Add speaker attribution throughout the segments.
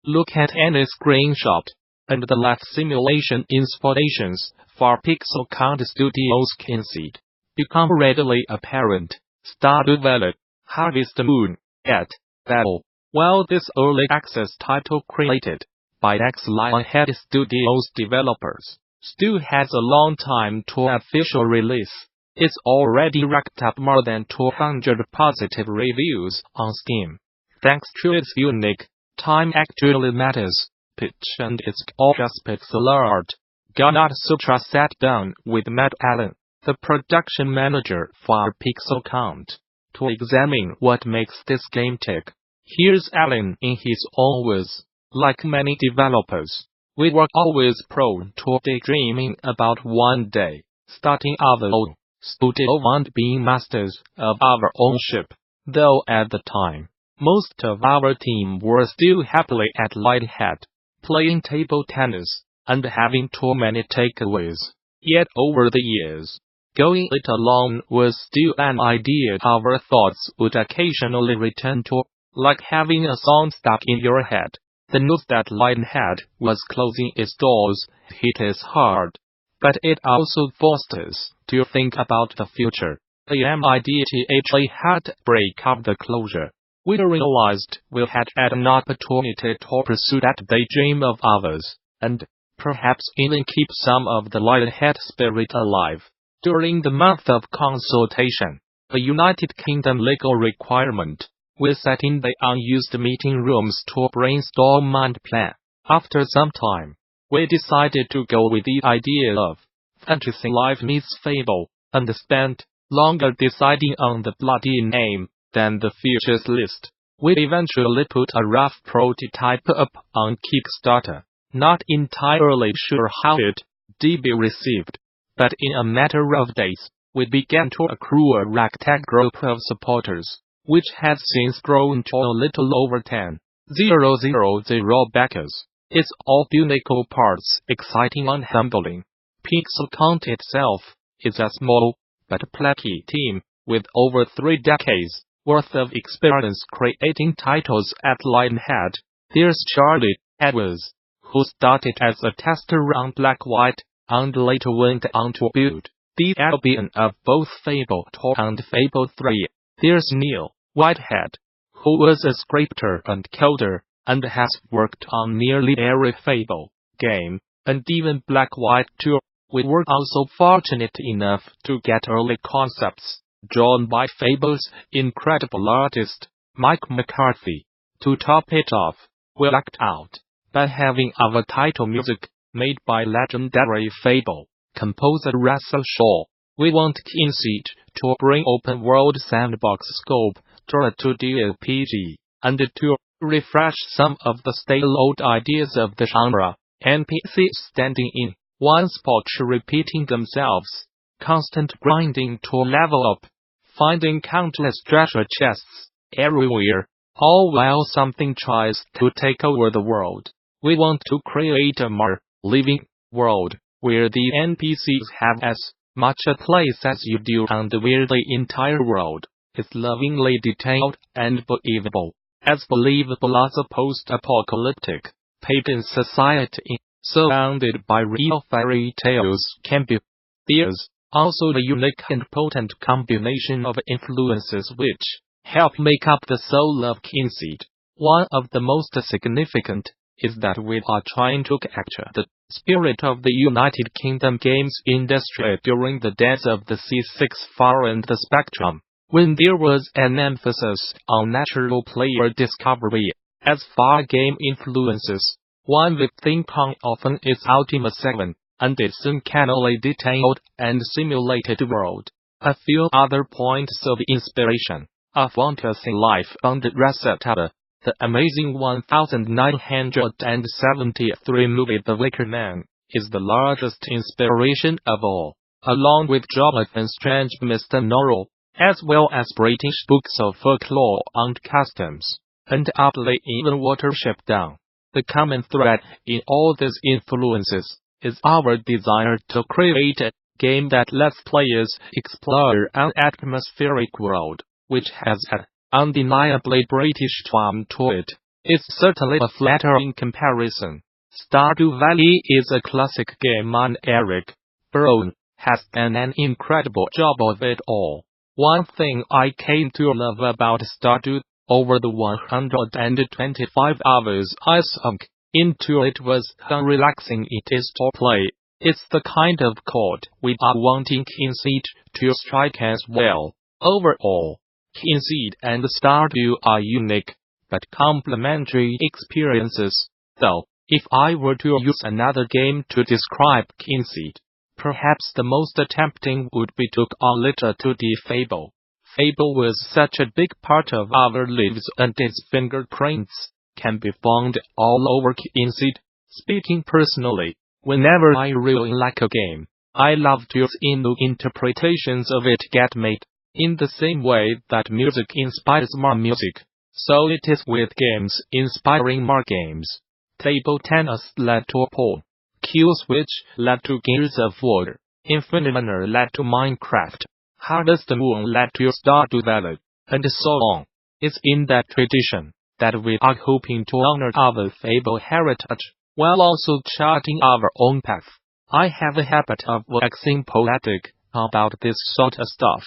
Speaker 1: Look at any screenshot, and the life simulation inspirations for Pixel Count Studios' Kynseed become readily apparent. Stardew Valley, Harvest Moon, at Battle. While this early access title created by ex-Lionhead Studios developers still has a long time to official release, it's already racked up more than 200 positive reviews on Steam. Thanks to its unique, time actually matters pitch and its gorgeous pixel art. Gamasutra sat down with Matt Allen, the production manager for Pixel Count, to examine what makes this game tick. Here's Allen in his own words. Like many developers, we were always prone to daydreaming about one day starting our own studio and being masters of our own ship. Though at the time, most of our team were still happily at Lionhead, playing table tennis and having too many takeaways. Yet over the years, going it alone was still an idea our thoughts would occasionally return to, like having a song stuck in your head. The news that Lionhead was closing its doors hit us hard, but it also forced us to think about the future. Immediately heartbreak of the closure, we realized we had an opportunity to pursue that daydream of ours, and perhaps even keep some of the Lionhead spirit alive. During the month of consultation, a United Kingdom legal requirement, we sat in the unused meeting rooms to brainstorm and plan. After some time, we decided to go with the idea of Fantasy Life meets Fable, and spent longer deciding on the bloody name than the features list. We eventually put a rough prototype up on Kickstarter, not entirely sure how it would be received, but in a matter of days, we began to accrue a ragtag group of supporters, which has since grown to a little over 10,000 backers. It's all unique parts, exciting and humbling. Pixel Count itself is a small but plucky team with over 3 decades worth of experience creating titles at Lionhead. There's Charlie Edwards, who started as a tester on Black White and later went on to build the albion of both Fable 2 and Fable 3. There's Neil Whitehead, who was a scripter and coder, and has worked on nearly every Fable game, and even Black White 2. We were also fortunate enough to get early concepts drawn by Fable's incredible artist, Mike McCarthy. To top it off, we lucked out by having our title music made by legendary Fable composer Russell Shaw. We want Kynseed to bring open-world sandbox scope to a 2D RPG, and to refresh some of the stale-old ideas of the genre. NPCs standing in one spot repeating themselves, constant grinding to level up, finding countless treasure chests everywhere, all while something tries to take over the world. We want to create a more living world, where the NPCs have as much a place as you do, and where the entire world is lovingly detailed and believable, as believable as a post-apocalyptic pagan society surrounded by real fairy tales can be. There's also a unique and potent combination of influences which help make up the soul of Kynseed. One of the most significant is that we are trying to capture the spirit of the United Kingdom games industry during the days of the C64 and the Spectrum, when there was an emphasis on natural player discovery. As far game influences, one we think on often is Ultima 7, and its uncannily detailed and simulated world. A few other points of inspiration are Fantasy Life and Resetaba, the amazing 1973 movie The Wicker Man is the largest inspiration of all, along with Jonathan Strange's Mr. Norrell, as well as British books of folklore and customs, and aptly even Watership Down. The common thread in all these influences is our desire to create a game that lets players explore an atmospheric world, which has an undeniably British charm to it. It's certainly a flattering comparison. Stardew Valley is a classic game and Eric Brown has done an incredible job of it all. One thing I came to love about Stardew, over the 125 hours I sunk into it, was how relaxing it is to play. It's the kind of chord we are wanting Kynseed to strike as well. Overall, Kynseed and Stardew are unique, but complementary experiences. Though, if I were to use another game to describe Kynseed, perhaps the most tempting would be to call it a 2D Fable. Fable was such a big part of our lives, and its fingerprints can be found all over Kynseed. Speaking personally, whenever I really like a game, I love to see new interpretations of it get made. In the same way that music inspires more music, so it is with games inspiring more games. Table Tennis led to Pool. Q-Switch led to Gears of War. Infinite Runner led to Minecraft. Harvest Moon led to Stardew Valley, and so on. It's in that tradition that we are hoping to honor our Fable heritage, while also charting our own path. I have a habit of waxing poetic about this sort of stuff,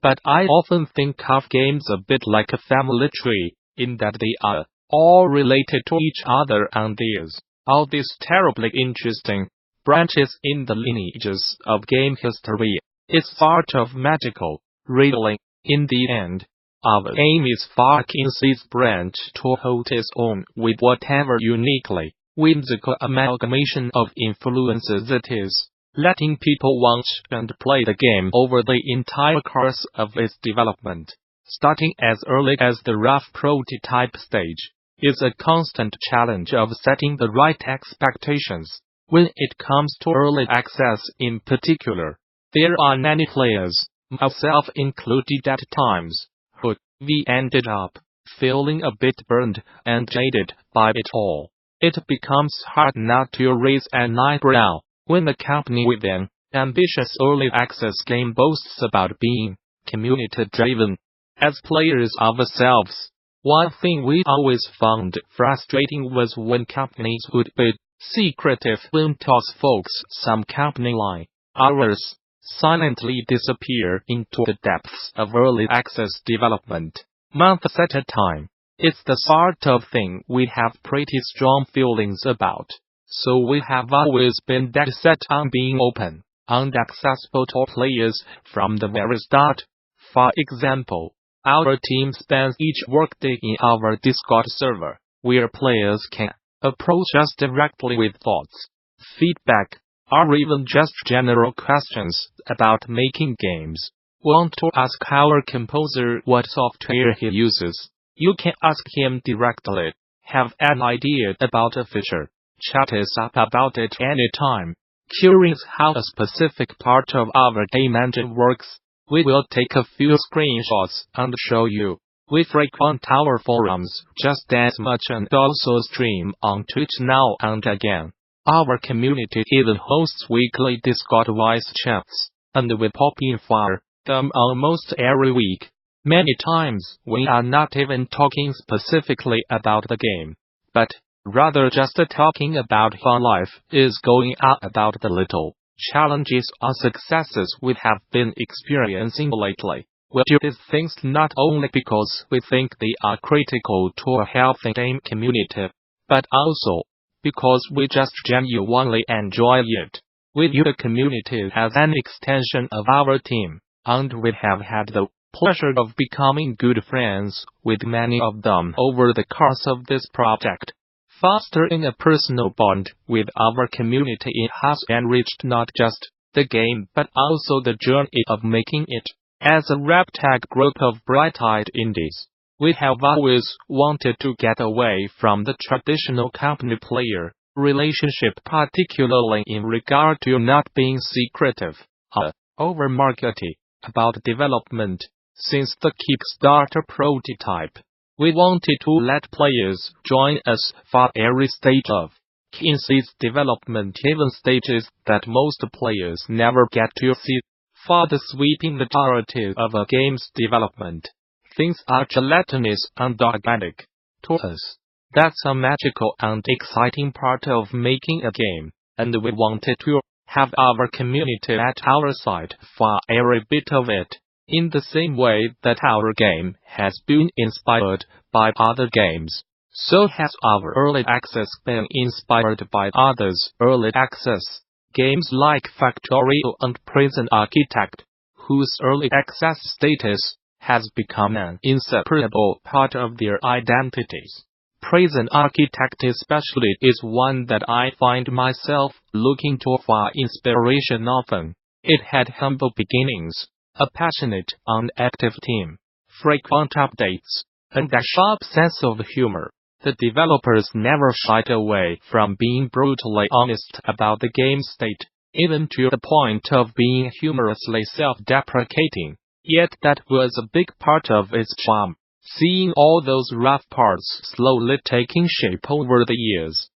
Speaker 1: but I often think of games a bit like a family tree, in that they are all related to each other, and there's all these terribly interesting branches in the lineages of game history. It's sort of magical, really. In the end, our aim is for Kynseed's branch to hold its own with whatever uniquely whimsical amalgamation of influences it is, letting people watch and play the game over the entire course of its development, starting as early as the rough prototype stage. It's a constant challenge of setting the right expectations. When it comes to early access in particular, there are many players, myself included at times, who we ended up feeling a bit burned and jaded by it all. It becomes hard not to raise an eyebrow when a company with an ambitious early access game boasts about being community-driven. As players ourselves, one thing we always found frustrating was when companies would be secretive and toss folks some company like ours silently disappear into the depths of early access development, months at a time. It's the sort of thing we have pretty strong feelings about, so we have always been dead set on being open and accessible to players from the very start. For example, our team spends each workday in our Discord server, where players can approach us directly with thoughts, feedback, or even just general questions about making games. Want to ask our composer what software he uses? You can ask him directly. Have an idea about a feature? Chat us up about it anytime. Curious how a specific part of our game engine works? We will take a few screenshots and show you. We frequent our forums just as much and also stream on Twitch now and again. Our community even hosts weekly Discord voice chats, and we pop in for them almost every week. Many times we are not even talking specifically about the game, but rather just talking about how life is going on, about the little challenges or successes we have been experiencing lately. We do these things not only because we think they are critical to a healthy game community, but also because we just genuinely enjoy it. We view the community as an extension of our team, and we have had the pleasure of becoming good friends with many of them over the course of this project. Fostering a personal bond with our community has enriched not just the game but also the journey of making it. As a ragtag group of bright-eyed indies, we have always wanted to get away from the traditional company-player relationship, particularly in regard to not being secretive or over-markety about development. Since the Kickstarter prototype, we wanted to let players join us for every stage of Kynseed's development, even stages that most players never get to see. For the sweeping majority of a game's development, things are gelatinous and organic. To us, That's a magical and exciting part of making a game, and we wanted to have our community at our side for every bit of it. In the same way that our game has been inspired by other games, so has our early access been inspired by others' early access. Games like Factorio and Prison Architect, whose early access status has become an inseparable part of their identities. Prison Architect especially is one that I find myself looking to for inspiration often. It had humble beginnings, a passionate and active team, frequent updates, and a sharp sense of humor. The developers never shied away from being brutally honest about the game's state, even to the point of being humorously self-deprecating. Yet that was a big part of its charm, seeing all those rough parts slowly taking shape over the years.